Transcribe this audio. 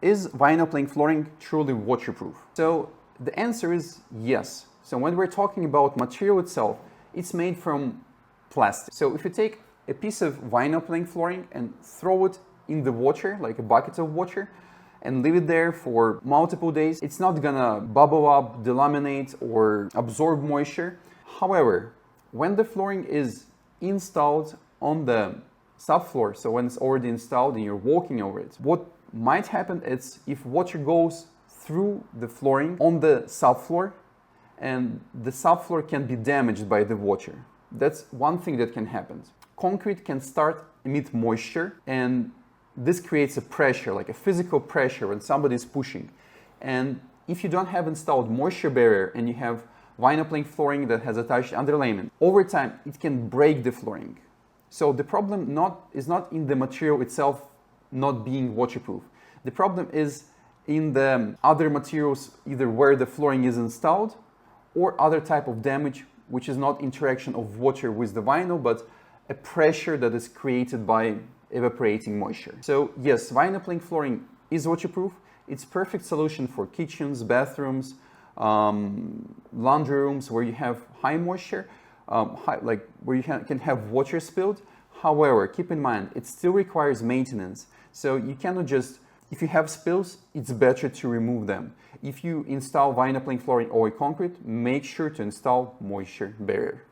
Is vinyl plank flooring truly waterproof? So the answer is yes. So when we're talking about material itself, it's made from plastic. So if you take a piece of vinyl plank flooring and throw it in the water, like a bucket of water, and leave it there for multiple days, it's not gonna bubble up, delaminate, or absorb moisture. However, when the flooring is installed on the subfloor, so when it's already installed and you're walking over it, what might happen is if water goes through the flooring on the subfloor, and the subfloor can be damaged by the water. That's one thing that can happen. Concrete can start emit moisture, and this creates a pressure, like a physical pressure when somebody is pushing. And if you don't have installed moisture barrier and you have vinyl plank flooring that has attached underlayment, over time it can break the flooring. So the problem is not in the material itself not being waterproof. The problem is in the other materials, either where the flooring is installed or other type of damage, which is not interaction of water with the vinyl, but a pressure that is created by evaporating moisture. So yes, vinyl plank flooring is waterproof. It's a perfect solution for kitchens, bathrooms, laundry rooms where you have high moisture, like where you can have water spilled. However, keep in mind, it still requires maintenance. So you cannot just, if you have spills, it's better to remove them. If you install vinyl plank flooring or concrete, make sure to install moisture barrier.